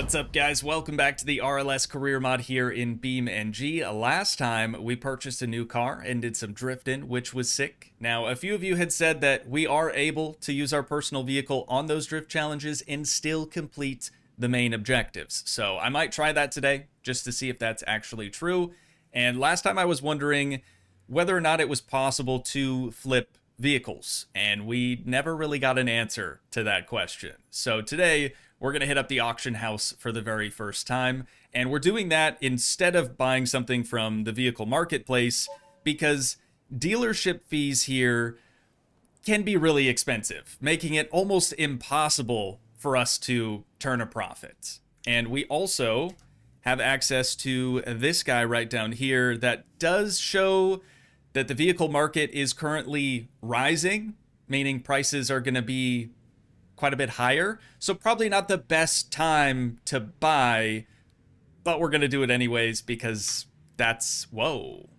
What's up, guys? Welcome back to the RLS career mod here in beamng. Last time we purchased a new car and did some drifting, which was sick. Now, a few of you had said that we are able to use our personal vehicle on those drift challenges and still complete the main objectives. So I might try that today just to see if that's actually true. And last time I was wondering whether or not it was possible to flip vehicles, and we never really got an answer to that question. So today we're going to hit up the auction house for the very first time, and we're doing that instead of buying something from the vehicle marketplace because dealership fees here can be really expensive, making it almost impossible for us to turn a profit. And we also have access to this guy right down here that does show that the vehicle market is currently rising, meaning prices are going to be quite a bit higher. So probably not the best time to buy, but we're going to do it anyways because that's, whoa,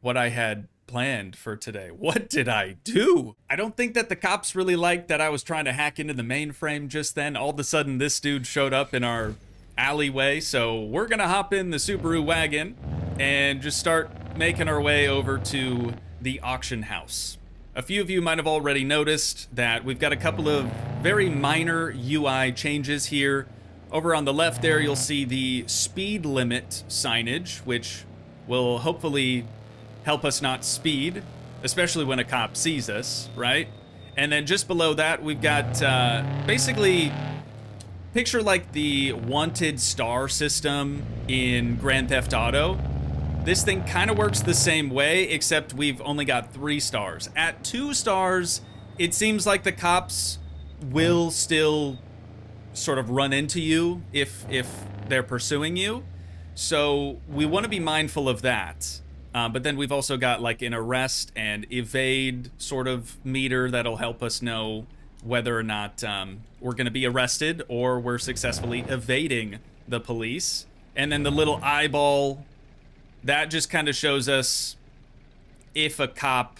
what I had planned for today. What did I do? I don't think that the cops really liked that I was trying to hack into the mainframe just then. All of a sudden, this dude showed up in our alleyway. So we're going to hop in the Subaru wagon and just start making our way over to the auction house. A few of you might have already noticed that we've got a couple of very minor UI changes here. Over on the left there, you'll see the speed limit signage, which will hopefully help us not speed, especially when a cop sees us, right? And then just below that, we've got basically, picture like the wanted star system in Grand Theft Auto. This thing kind of works the same way, except we've only got 3 stars. At 2 stars, it seems like the cops will still sort of run into you if they're pursuing you. So we want to be mindful of that. But then we've also got like an arrest and evade sort of meter that'll help us know whether or not we're going to be arrested or we're successfully evading the police. And then the little eyeball, that just kind of shows us if a cop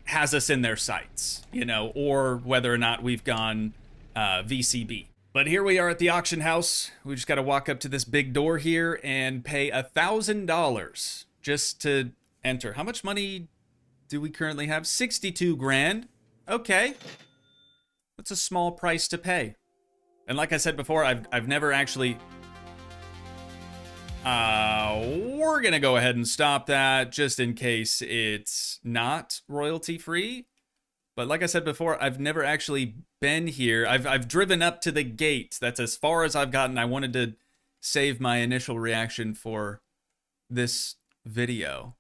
has us in their sights, you know, or whether or not we've gone VCB. But here we are at the auction house. We just got to walk up to this big door here and pay $1,000 just to enter. How much money do we currently have? 62 grand. Okay. That's a small price to pay. And like I said before, I've never actually... we're gonna go ahead and stop that just in case it's not royalty free. But like I said before, I've never actually been here. I've driven up to the gate. That's as far as I've gotten. I wanted to save my initial reaction for this video.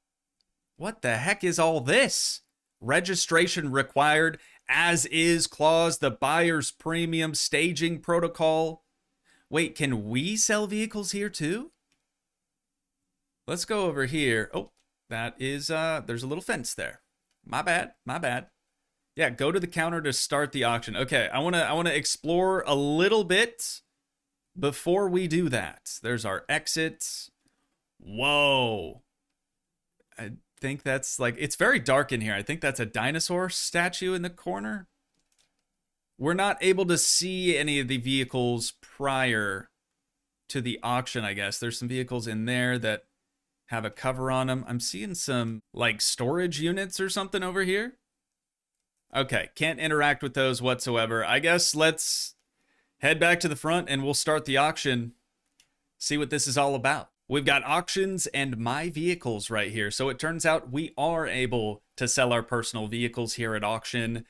What the heck is all this? Registration required, as is clause, the buyer's premium staging protocol. Wait, can we sell vehicles here too? Let's go over here. Oh, that is, there's a little fence there. My bad, my bad. Yeah, go to the counter to start the auction. Okay, I wanna explore a little bit before we do that. There's our exit. Whoa. I think that's like, it's very dark in here. I think that's a dinosaur statue in the corner. We're not able to see any of the vehicles prior to the auction, I guess. There's some vehicles in there that have a cover on them. I'm seeing some like storage units or something over here. Okay, can't interact with those whatsoever. I guess let's head back to the front and we'll start the auction. See what this is all about. We've got auctions and my vehicles right here. So it turns out we are able to sell our personal vehicles here at auction.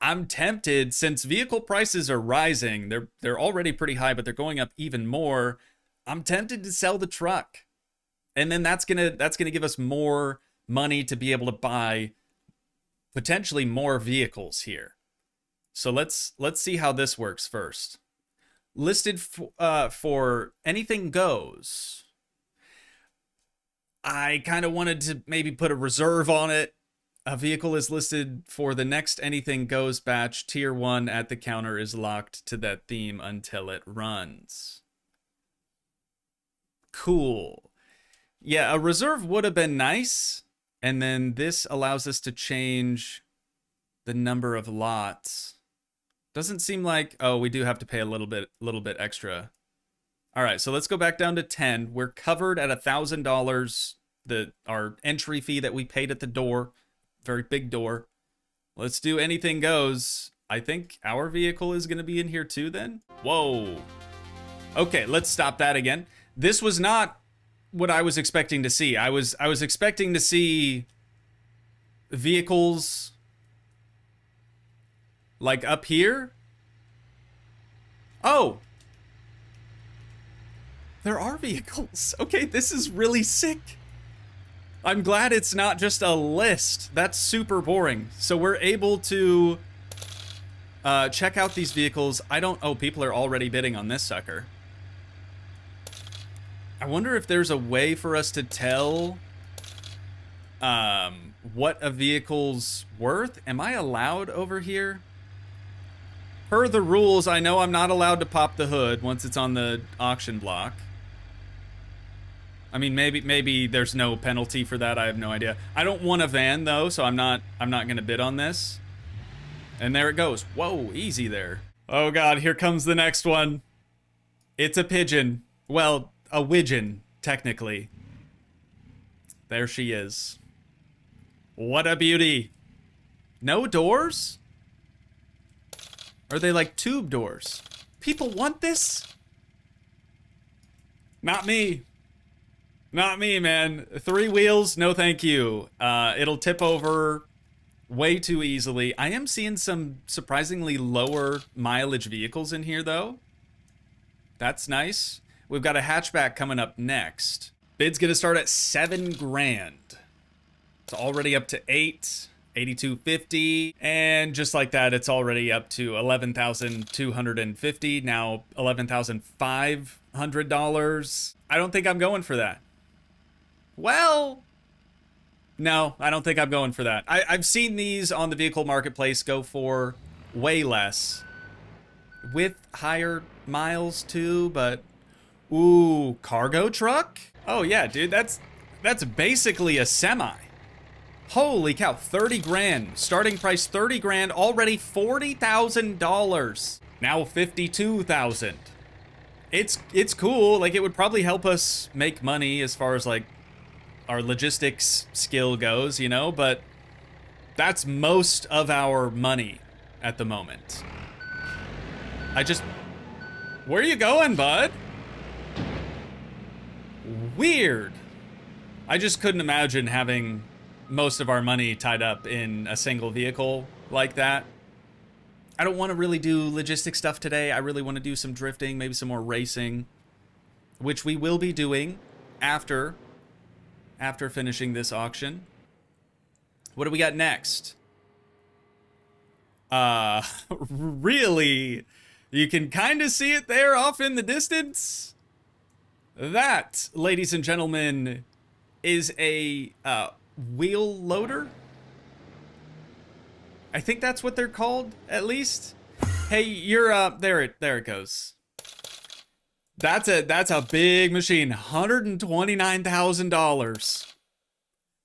I'm tempted, since vehicle prices are rising. They're already pretty high, but they're going up even more. I'm tempted to sell the truck. And then that's gonna give us more money to be able to buy potentially more vehicles here. So let's see how this works first. Listed for anything goes. I kind of wanted to maybe put a reserve on it. A vehicle is listed for the next anything goes batch. Tier 1 at the counter is locked to that theme until it runs. Cool. Yeah, a reserve would have been nice. And then this allows us to change the number of lots. Doesn't seem like, oh, we do have to pay a little bit extra All right, so let's go back down to 10. We're covered at $1,000. Our entry fee that we paid at the door, very big door. Let's do anything goes. I think our vehicle is going to be in here too then. Whoa. Okay, let's stop that again. This was not what I was expecting to see. I was expecting to see vehicles like up here. Oh. There are vehicles. Okay, this is really sick. I'm glad it's not just a list. That's super boring. So we're able to check out these vehicles. Oh, people are already bidding on this sucker. I wonder if there's a way for us to tell what a vehicle's worth. Am I allowed over here? Per the rules, I know I'm not allowed to pop the hood once it's on the auction block. I mean, maybe there's no penalty for that. I have no idea. I don't want a van though, so I'm not gonna bid on this. And there it goes. Whoa, easy there. Oh God, here comes the next one. It's a pigeon. Well, a widgeon, technically. There she is. What a beauty. No doors? Are they like tube doors? People want this? Not me. Not me, man. 3 wheels, no thank you. It'll tip over way too easily. I am seeing some surprisingly lower mileage vehicles in here, though. That's nice. We've got a hatchback coming up next. Bid's gonna start at $7 grand. It's already up to 8250, and just like that, it's already up to $11,250. Now $11,500. I don't think I'm going for that. Well, no, I don't think I'm going for that. I've seen these on the vehicle marketplace go for way less with higher miles too, but ooh, cargo truck? Oh yeah, dude, that's basically a semi. Holy cow, 30 grand. Starting price 30 grand, already $40,000. Now 52,000. It's cool. Like, it would probably help us make money as far as like our logistics skill goes, you know, but that's most of our money at the moment. Where are you going, bud? Weird. I just couldn't imagine having most of our money tied up in a single vehicle like that. I don't want to really do logistic stuff today. I really want to do some drifting, maybe some more racing, which we will be doing after finishing this auction. What do we got next? Really? You can kind of see it there off in the distance. That, ladies and gentlemen, is a wheel loader. I think that's what they're called, at least. Hey, you're there it goes. That's a big machine. $129,000.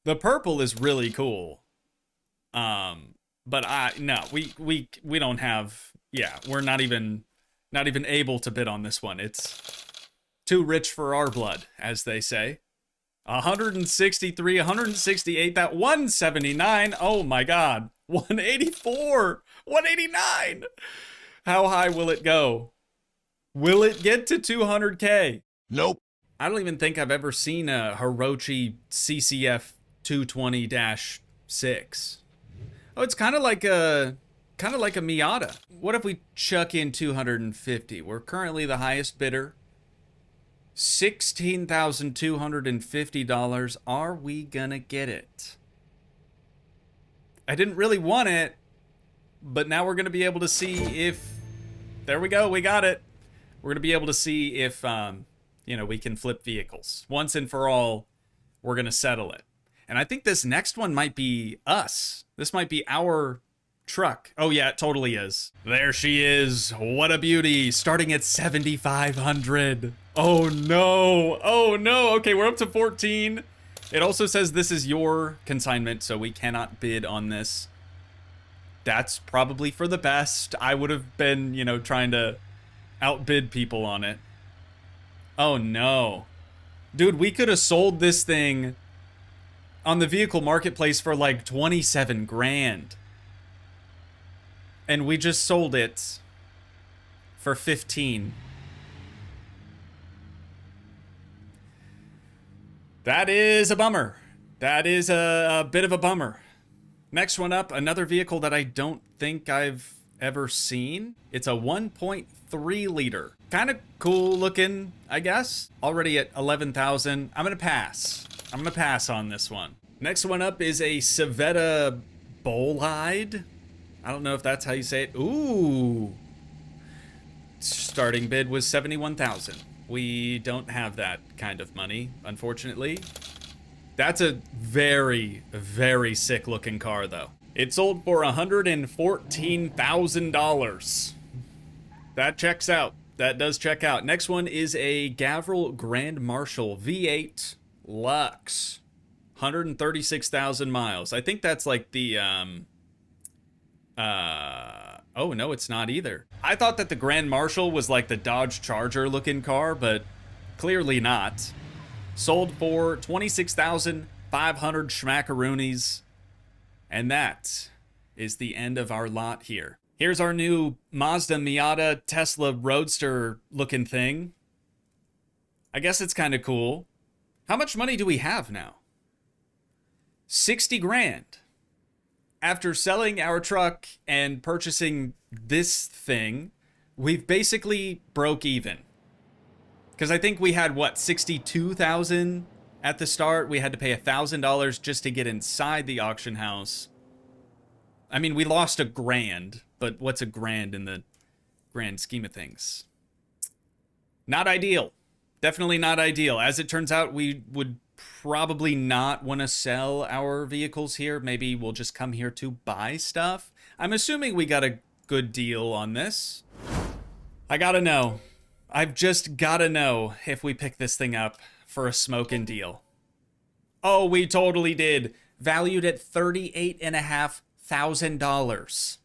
The purple is really cool. But we don't have, yeah, we're not even able to bid on this one. It's too rich for our blood, as they say. 163, 168, that 179. Oh my God. 184, 189. How high will it go? Will it get to 200K? Nope. I don't even think I've ever seen a Hirochi CCF 220-6. Oh, it's kind of like a Miata. What if we chuck in 250? We're currently the highest bidder. $16,250. Are we gonna get it? I didn't really want it, but now we're gonna be able to see if, there we go, we got it. We're gonna be able to see if, we can flip vehicles. Once and for all, we're gonna settle it. And I think this next one might be us. This might be our truck. Oh yeah, it totally is. There she is. What a beauty. Starting at 7,500. Oh no. Oh no. Okay, we're up to 14. It also says this is your consignment, so we cannot bid on this. That's probably for the best. I would have been, trying to outbid people on it. Oh no. Dude, we could have sold this thing on the vehicle marketplace for like 27 grand. And we just sold it for 15. That is a bummer. That is a bit of a bummer. Next one up, another vehicle that I don't think I've ever seen. It's a 1.3 liter. Kind of cool looking, I guess. Already at 11,000. I'm gonna pass. I'm gonna pass on this one. Next one up is a Civetta Bolide. I don't know if that's how you say it. Ooh. Starting bid was 71,000. We don't have that kind of money, unfortunately. That's a very, very sick looking car though. It sold for $114,000. That checks out. That does check out. Next one is a Gavril Grand Marshal V8 Lux. 136,000 miles. I think that's like the, oh no, it's not either. I thought that the Grand Marshal was like the Dodge Charger looking car, but clearly not. Sold for 26,500 schmackaroonies. And that is the end of our lot here. Here's our new Mazda Miata Tesla Roadster looking thing. I guess it's kind of cool. How much money do we have now? 60 grand. After selling our truck and purchasing this thing, we've basically broke even. Because I think we had, what, 62,000 at the start? We had to pay $1,000 just to get inside the auction house. I mean, we lost $1,000, but what's $1,000 in the grand scheme of things? Not ideal. Definitely not ideal. As it turns out, we would probably not want to sell our vehicles here. Maybe we'll just come here to buy stuff. I'm assuming we got a good deal on this. I gotta know. I've just gotta know if we pick this thing up for a smoking deal. Oh, we totally did. Valued at $38,500.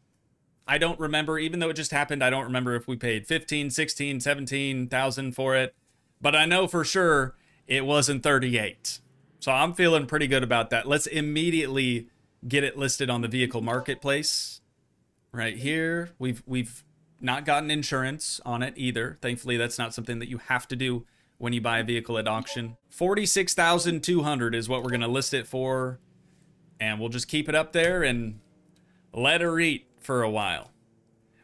I don't remember, even though it just happened, I don't remember if we paid 15, 16, 17,000 for it. But I know for sure it wasn't 38. So I'm feeling pretty good about that. Let's immediately get it listed on the vehicle marketplace. Right here. We've not gotten insurance on it either. Thankfully, that's not something that you have to do when you buy a vehicle at auction. 46,200 is what we're going to list it for. And we'll just keep it up there and let her eat for a while.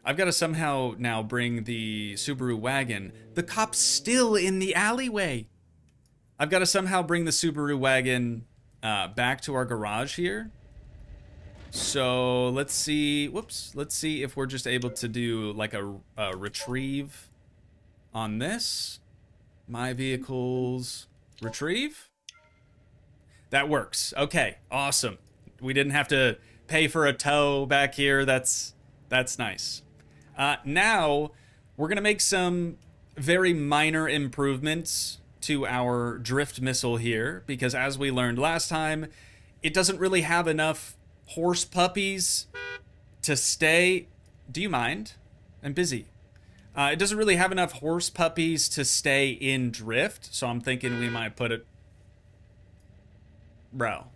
I've got to somehow now bring the Subaru wagon. The cop's still in the alleyway. I've got to somehow bring the Subaru wagon back to our garage here. So let's see. Whoops. Let's see if we're just able to do like a retrieve on this. My vehicles retrieve. That works. Okay. Awesome. We didn't have to pay for a tow back here. That's nice. Now we're going to make some very minor improvements to our drift missile here, because as we learned last time, it doesn't really have enough horse puppies to stay. Do you mind? I'm busy. It doesn't really have enough horse puppies to stay in drift, so I'm thinking we might put it... Bro.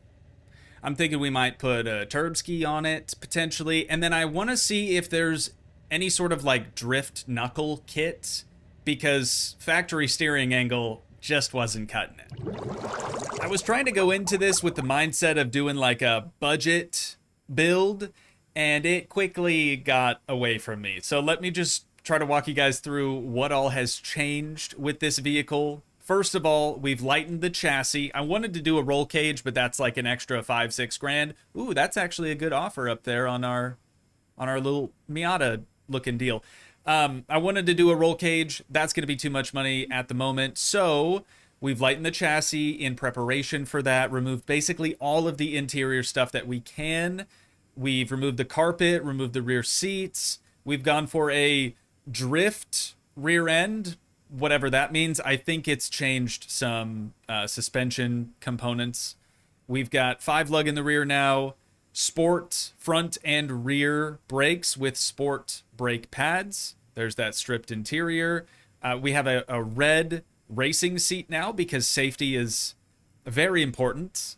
I'm thinking we might put a Turbski on it, potentially, and then I want to see if there's any sort of, like, drift knuckle kit, because factory steering angle just wasn't cutting it. I was trying to go into this with the mindset of doing like a budget build, and it quickly got away from me. So let me just try to walk you guys through what all has changed with this vehicle. First of all, we've lightened the chassis. I wanted to do a roll cage, but that's like an extra 5-6 grand. Ooh, that's actually a good offer up there on our little Miata looking deal. I wanted to do a roll cage. That's going to be too much money at the moment. So we've lightened the chassis in preparation for that, removed basically all of the interior stuff that we can. We've removed the carpet, removed the rear seats. We've gone for a drift rear end, whatever that means. I think it's changed some suspension components. We've got 5-lug in the rear now. Sport front and rear brakes with sport brake pads. There's that stripped interior. We have a red racing seat now because safety is very important.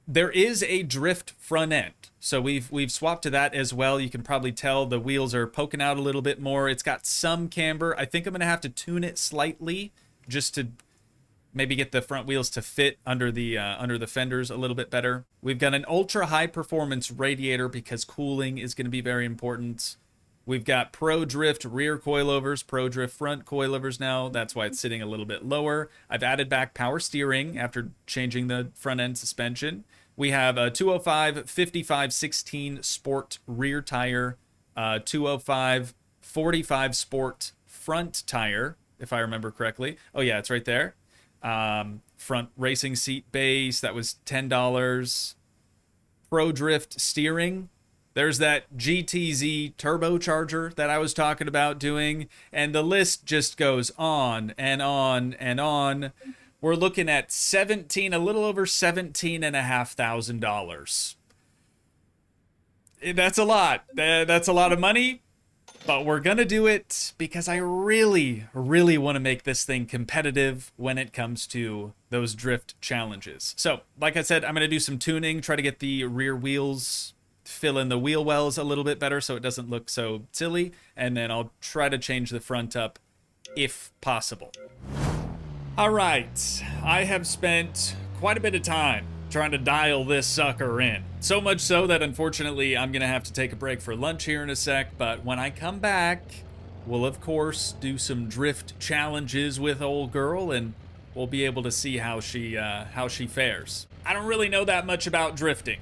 There is a drift front end, so we've swapped to that as well. You can probably tell the wheels are poking out a little bit more. It's got some camber. I think I'm going to have to tune it slightly just to maybe get the front wheels to fit under the fenders a little bit better. We've got an ultra high performance radiator because cooling is going to be very important. We've got Pro Drift rear coilovers, Pro Drift front coilovers now. That's why it's sitting a little bit lower. I've added back power steering after changing the front end suspension. We have a 205 55/16 Sport rear tire, 205 45 Sport front tire, if I remember correctly. Oh yeah, it's right there. Front racing seat base, that was $10. Pro Drift steering. There's that GTZ turbocharger that I was talking about doing, and the list just goes on and on and on. We're looking at a little over $17,500. That's a lot. That's a lot of money, but we're gonna do it because I really, really want to make this thing competitive when it comes to those drift challenges. So, like I said, I'm gonna do some tuning, try to get the rear wheels, fill in the wheel wells a little bit better so it doesn't look so silly, and then I'll try to change the front up if possible. All right, I have spent quite a bit of time trying to dial this sucker in. So much so that unfortunately I'm gonna have to take a break for lunch here in a sec, but when I come back, we'll of course do some drift challenges with old girl and we'll be able to see how she fares. I don't really know that much about drifting,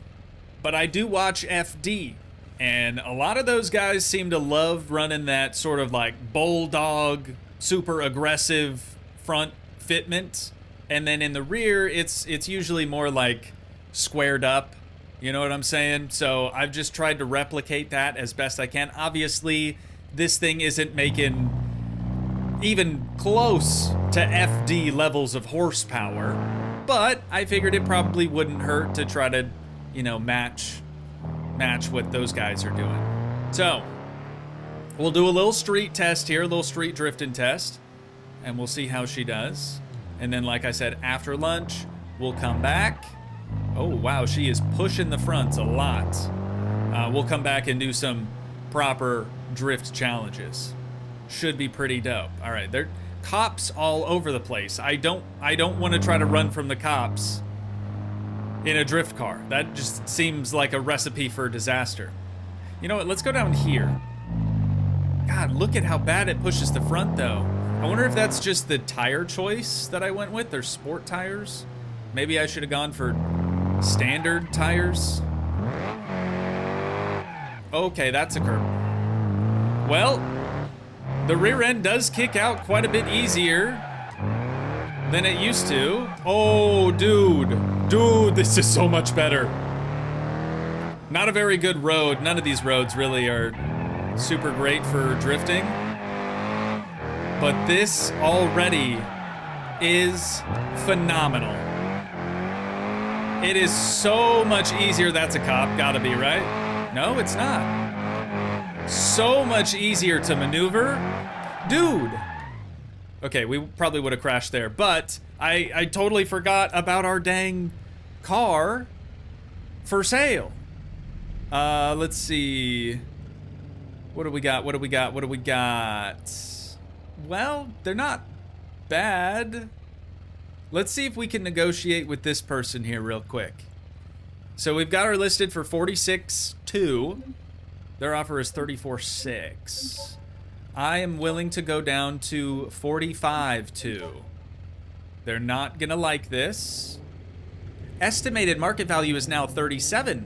but I do watch FD, and a lot of those guys seem to love running that sort of like bulldog, super aggressive front fitment, and then in the rear it's usually more like squared up, you know what I'm saying? So I've just tried to replicate that as best I can. Obviously this thing isn't making even close to FD levels of horsepower, but I figured it probably wouldn't hurt to try to, you know, match what those guys are doing. So we'll do a little street test here, a little street drifting test, and we'll see how she does. And then, like I said, after lunch, we'll come back. Oh, wow, she is pushing the fronts a lot. We'll come back and do some proper drift challenges. Should be pretty dope. All right, there are cops all over the place. I don't want to try to run from the cops in a drift car. That just seems like a recipe for disaster. You know what, let's go down here. God, look at how bad it pushes the front though. I wonder if that's just the tire choice that I went with. They're sport tires. Maybe I should have gone for standard tires. Okay, that's a curb. Well, the rear end does kick out quite a bit easier than it used to. Oh, dude, this is so much better. Not a very good road. None of these roads really are super great for drifting. But this already is phenomenal. It is so much easier. That's a cop, gotta be, right? No, it's not. So much easier to maneuver. Dude. Okay, we probably would have crashed there, but I totally forgot about our dang car for sale. Let's see. What do we got? Well, they're not bad. Let's see if we can negotiate with this person here real quick. So we've got her listed for $46,200. Their offer is $34,600. I am willing to go down to $45,200. They're not gonna like this. Estimated market value is now $37,000.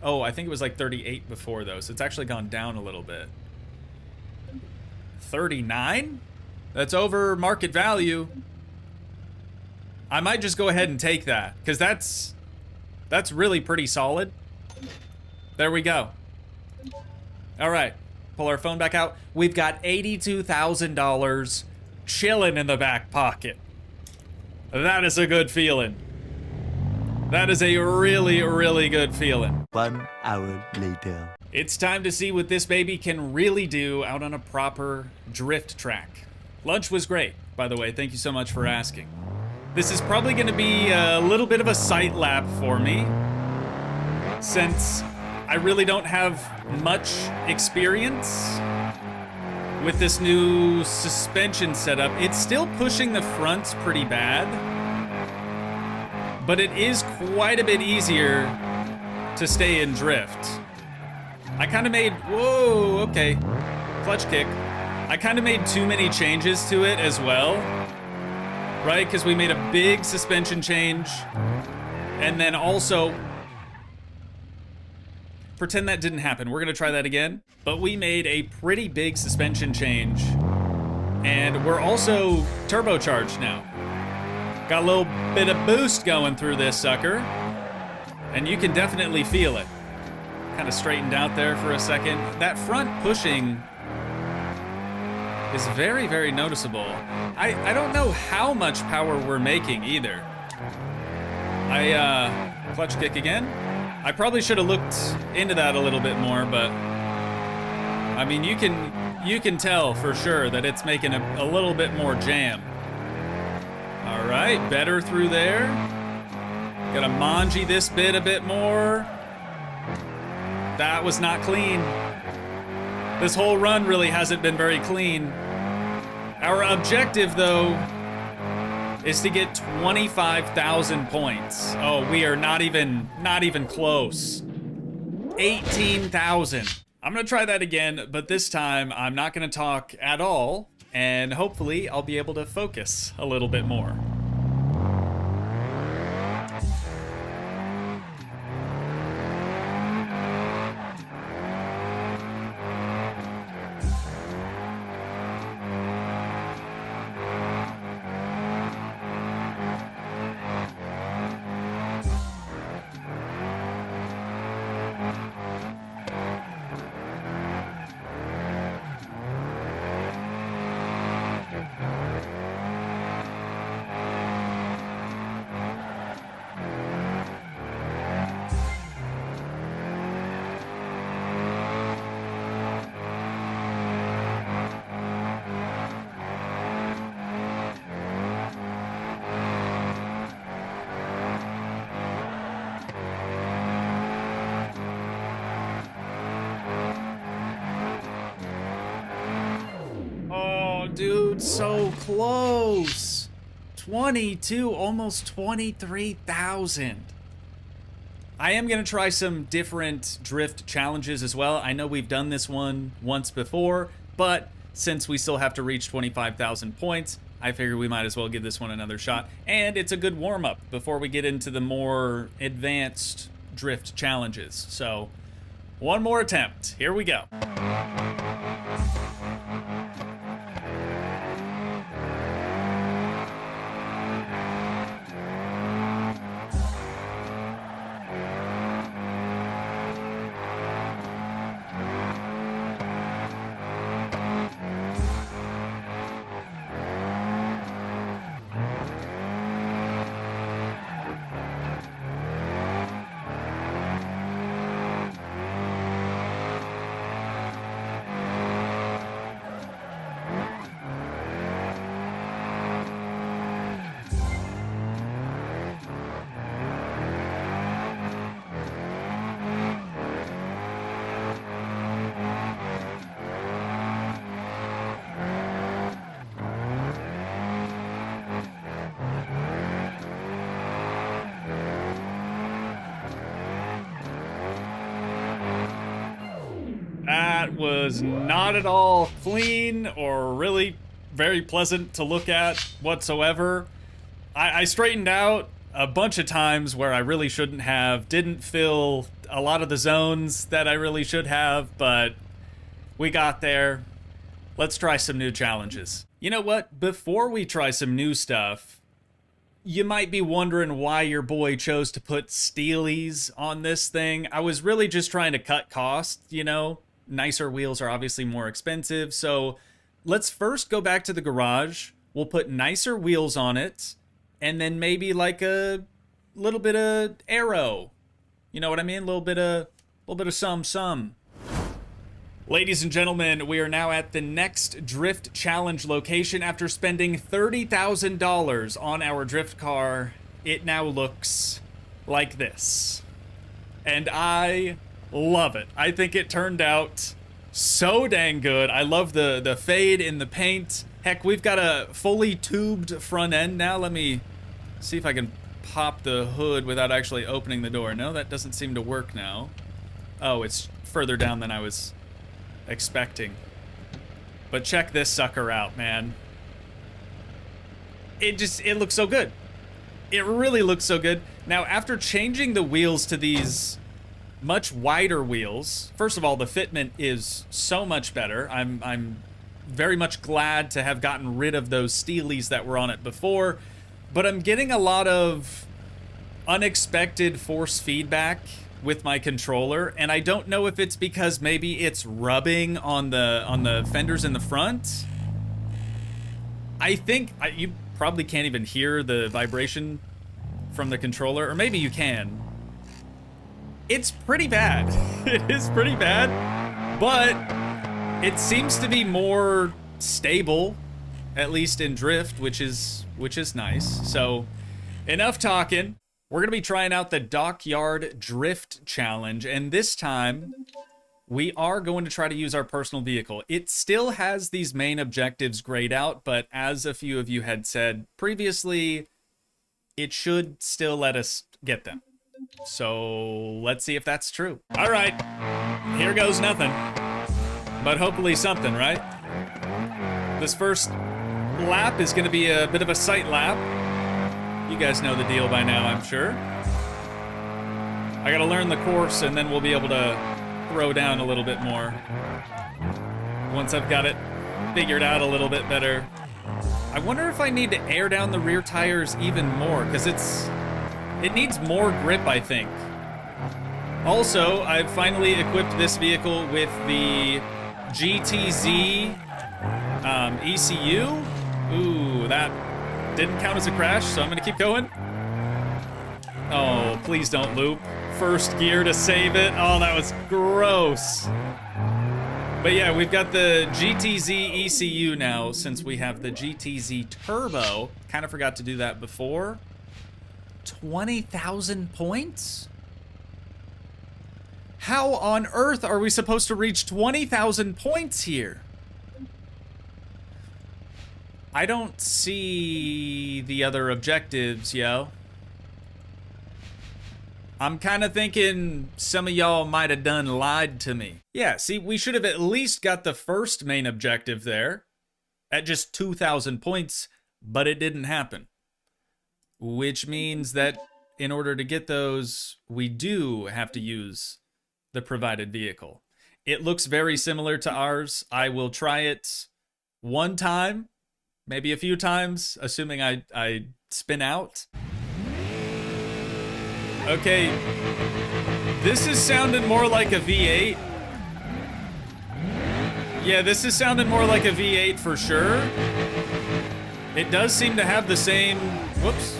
Oh, I think it was like 38 before though, so it's actually gone down a little bit. 39? That's over market value. I might just go ahead and take that, because that's really pretty solid. There we go. All right, pull our phone back out. We've got $82,000 chilling in the back pocket. That is a good feeling. That is a really, really good feeling. 1 hour later. It's time to see what this baby can really do out on a proper drift track. Lunch was great. by the way. Thank you so much for asking. This is probably going to be a little bit of a sight lap for me, since I really don't have much experience with this new suspension setup. It's still pushing the fronts pretty bad, but it is quite a bit easier to stay in drift. I kind of made, whoa, okay, clutch kick. I kind of made too many changes to it as well, right? Because we made a big suspension change, and then also, pretend that didn't happen. We're gonna try that again, but we made a pretty big suspension change, and we're also turbocharged now. Got a little bit of boost going through this sucker, and you can definitely feel it. Kind of straightened out there for a second. That front pushing is very, very noticeable. I don't know how much power we're making either. Clutch kick again. I probably should have looked into that a little bit more, but I mean, you can tell for sure that it's making a little bit more jam. All right, better through there. Gotta manji this bit a bit more. That was not clean. This whole run really hasn't been very clean. Our objective, though, is to get 25,000 points. Oh, we are not even close. 18,000. I'm gonna try that again, but this time I'm not gonna talk at all, and hopefully I'll be able to focus a little bit more. Dude, so close. 22, almost 23,000. I am gonna try some different drift challenges as well. I know we've done this one once before, but since we still have to reach 25,000 points, I figure we might as well give this one another shot. And it's a good warm-up before we get into the more advanced drift challenges. So, one more attempt. Here we go. That was not at all clean or really very pleasant to look at whatsoever. I straightened out a bunch of times where I really shouldn't have, didn't fill a lot of the zones that I really should have, but we got there. Let's try some new challenges. You know what? Before we try some new stuff, you might be wondering why your boy chose to put steelies on this thing. I was really just trying to cut costs, you know? Nicer wheels are obviously more expensive, so let's first go back to the garage. We'll put nicer wheels on it, and then maybe like a little bit of aero. You know what I mean? A little bit of some. Ladies and gentlemen, we are now at the next drift challenge location. After spending $30,000 on our drift car, it now looks like this. And I love it. I think it turned out so dang good. I love the fade in the paint. Heck, we've got a fully tubed front end now. Let me see if I can pop the hood without actually opening the door. No, that doesn't seem to work now. Oh, it's further down than I was expecting. But check this sucker out, man. It looks so good. It really looks so good. Now, after changing the wheels to these much wider wheels, first of all, the fitment is so much better. I'm very much glad to have gotten rid of those steelies that were on it before, but I'm getting a lot of unexpected force feedback with my controller, and I don't know if it's because maybe it's rubbing on the fenders in the front. I think you probably can't even hear the vibration from the controller, or maybe you can. It's pretty bad. It is pretty bad, but it seems to be more stable, at least in drift, which is nice. So, enough talking. We're going to be trying out the Dockyard Drift Challenge, and this time, we are going to try to use our personal vehicle. It still has these main objectives grayed out, but as a few of you had said previously, it should still let us get them. So, let's see if that's true. All right, here goes nothing, but hopefully something, right? This first lap is going to be a bit of a sight lap. You guys know the deal by now, I'm sure. I gotta learn the course, and then we'll be able to throw down a little bit more once I've got it figured out a little bit better. I wonder if I need to air down the rear tires even more, because it needs more grip, I think. Also, I've finally equipped this vehicle with the GTZ ECU. Ooh, that didn't count as a crash, so I'm gonna keep going. Oh, please don't loop. First gear to save it. Oh, that was gross. But yeah, we've got the GTZ ECU now, since we have the GTZ Turbo. Kind of forgot to do that before. 20,000 points? How on earth are we supposed to reach 20,000 points here? I don't see the other objectives, yo. I'm kind of thinking some of y'all might have done lied to me. Yeah, see, we should have at least got the first main objective there at just 2,000 points, but it didn't happen. Which means that in order to get those, we do have to use the provided vehicle. It looks very similar to ours. I will try it one time. Maybe a few times, assuming I spin out. Okay, this is sounding more like a V8. Yeah, this is sounding more like a V8 for sure. It does seem to have the same, whoops,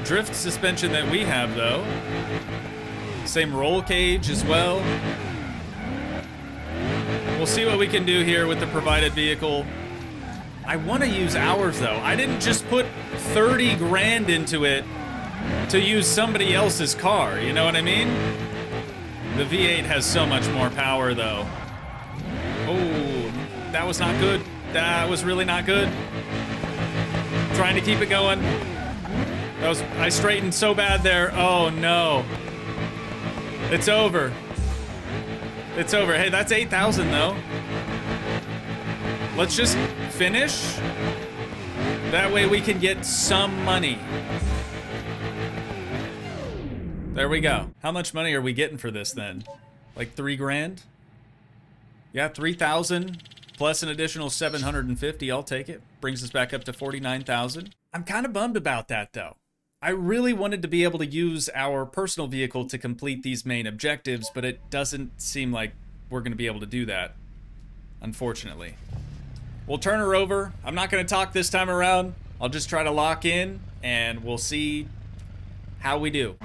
drift suspension that we have though. Same roll cage as well. We'll see what we can do here with the provided vehicle. I want to use ours though. I didn't just put 30 grand into it to use somebody else's car, you know what I mean? The V8 has so much more power though. Oh, that was not good. That was really not good. Trying to keep it going. I straightened so bad there. Oh no. It's over. It's over. Hey, that's 8,000 though. Let's just finish. That way we can get some money. There we go. How much money are we getting for this then? Like 3 grand? Yeah, 3,000 plus an additional 750. I'll take it. Brings us back up to 49,000. I'm kind of bummed about that though. I really wanted to be able to use our personal vehicle to complete these main objectives, but it doesn't seem like we're going to be able to do that, unfortunately. We'll turn her over. I'm not going to talk this time around. I'll just try to lock in, and we'll see how we do.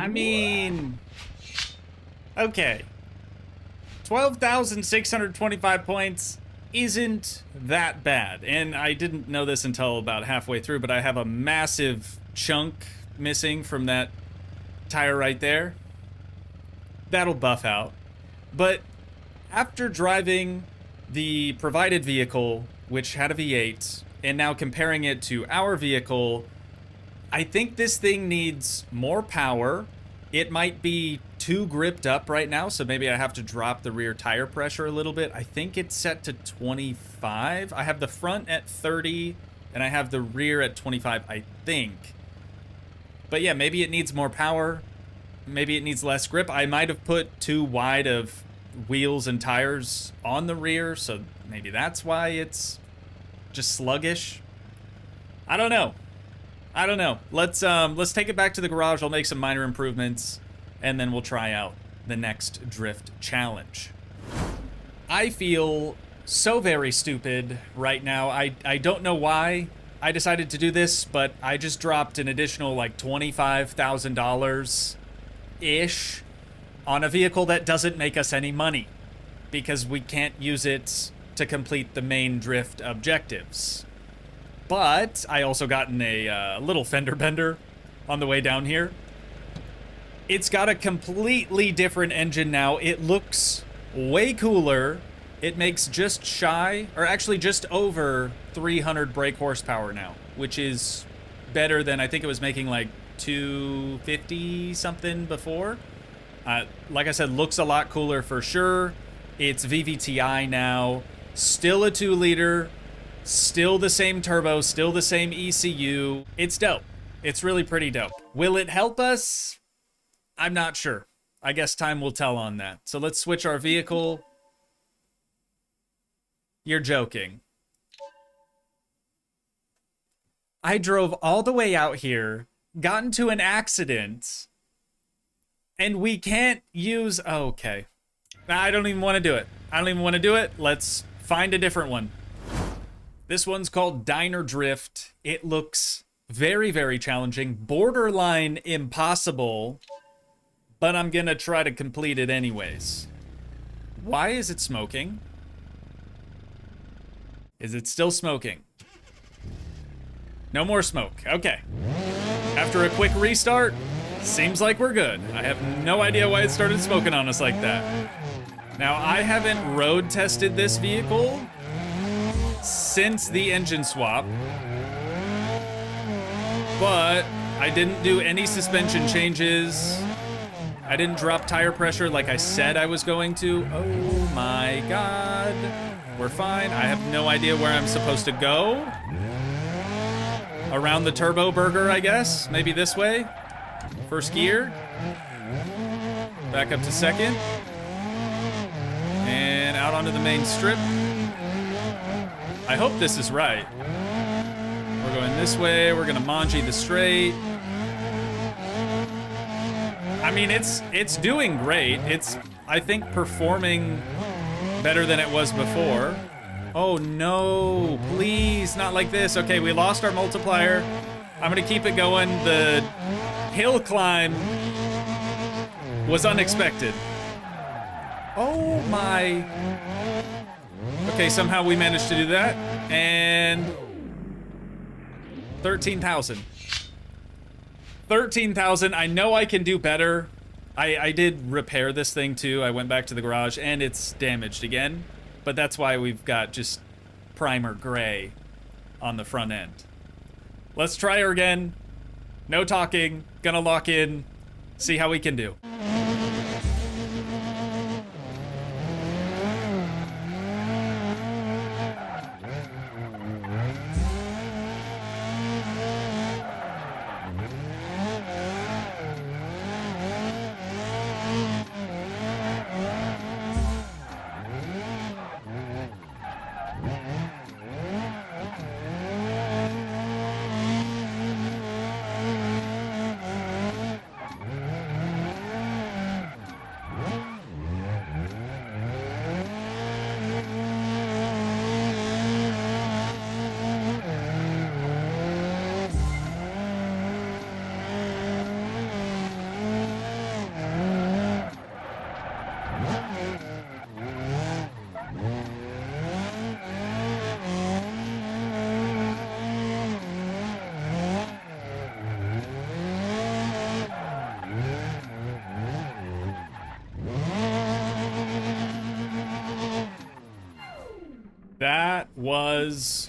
I mean, okay. 12,625 points isn't that bad. And I didn't know this until about halfway through, but I have a massive chunk missing from that tire right there. That'll buff out. But after driving the provided vehicle, which had a V8, and now comparing it to our vehicle, I think this thing needs more power. It might be too gripped up right now, so maybe I have to drop the rear tire pressure a little bit. I think it's set to 25. I have the front at 30, and I have the rear at 25, I think. But yeah, maybe it needs more power. Maybe it needs less grip. I might have put too wide of wheels and tires on the rear, so maybe that's why it's just sluggish. I don't know. Let's take it back to the garage. I'll make some minor improvements, and then we'll try out the next drift challenge. I feel so very stupid right now. I don't know why I decided to do this, but I just dropped an additional like $25,000-ish on a vehicle that doesn't make us any money because we can't use it to complete the main drift objectives. But I also gotten a little fender bender on the way down here. It's got a completely different engine now. It looks way cooler. It makes just shy, or actually just over 300 brake horsepower now, which is better than, I think it was making like 250 something before. Like I said, looks a lot cooler for sure. It's VVTi now, still a 2-liter, still the same turbo, still the same ECU. It's dope. It's really pretty dope. Will it help us? I'm not sure. I guess time will tell on that. So let's switch our vehicle. You're joking. I drove all the way out here, got into an accident, and we can't use... Oh, okay. I don't even want to do it. Let's find a different one. This one's called Diner Drift. It looks very, very challenging. Borderline impossible. But I'm gonna try to complete it anyways. Why is it smoking? Is it still smoking? No more smoke. Okay. After a quick restart, seems like we're good. I have no idea why it started smoking on us like that. Now, I haven't road tested this vehicle since the engine swap, but I didn't do any suspension changes. I didn't drop tire pressure like I said I was going to. Oh my God. We're fine. I have no idea where I'm supposed to go. Around the turbo burger, I guess. Maybe this way. First gear. Back up to second. And out onto the main strip. I hope this is right. We're going this way. We're gonna manji the straight. I mean, it's doing great. It's, I think, performing better than it was before. Oh no, please, not like this. Okay, we lost our multiplier. I'm gonna keep it going. The hill climb was unexpected. Oh my. Okay, somehow we managed to do that. And 13,000. 13,000. I know I can do better. I did repair this thing too. I went back to the garage and it's damaged again. But that's why we've got just primer gray on the front end. Let's try her again. No talking. Gonna lock in. See how we can do. was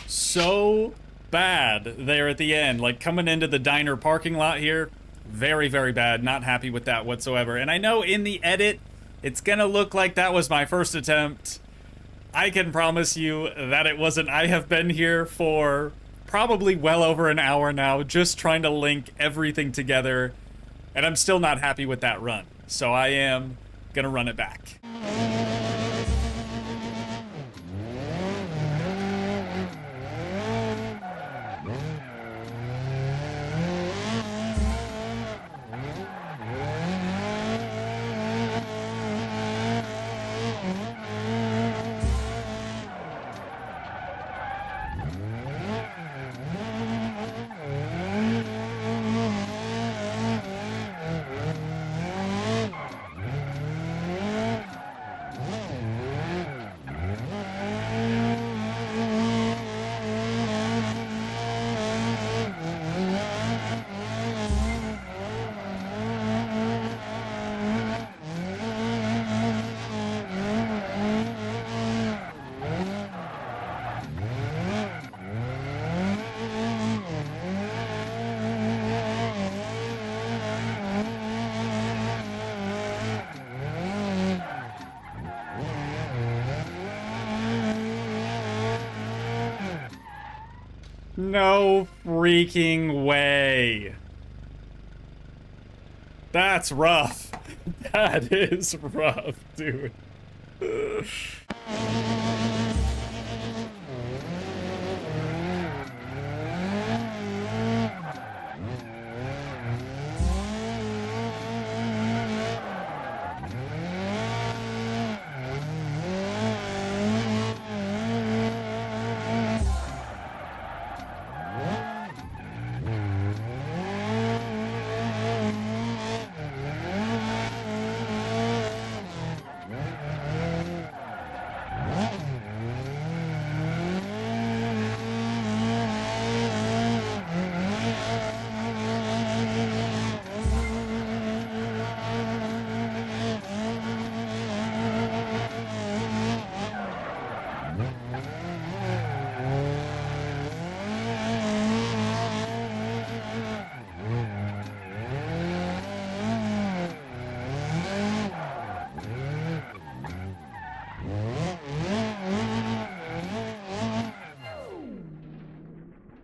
so bad there at the end. Like, coming into the diner parking lot here, very, very bad. Not happy with that whatsoever. And I know in the edit, it's gonna look like that was my first attempt. I can promise you that it wasn't. I have been here for probably well over an hour now, just trying to link everything together, and I'm still not happy with that run. So I am gonna run it back. No freaking way. That's rough. That is rough, dude.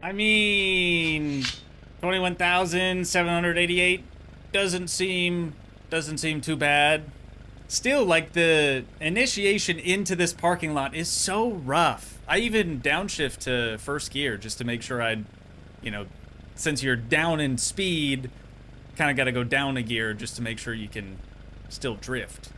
I mean, 21,788 doesn't seem too bad. Still, like, the initiation into this parking lot is so rough. I even downshift to first gear just to make sure I'd, you know, since you're down in speed, kind of got to go down a gear just to make sure you can still drift.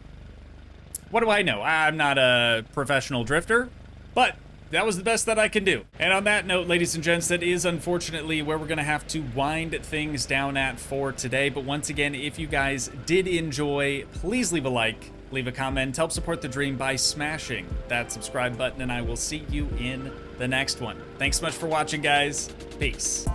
What do I know? I'm not a professional drifter, but that was the best that I can do. And on that note, ladies and gents, that is unfortunately where we're going to have to wind things down at for today. But once again, if you guys did enjoy, please leave a like, leave a comment, help support the dream by smashing that subscribe button, and I will see you in the next one. Thanks so much for watching, guys. Peace.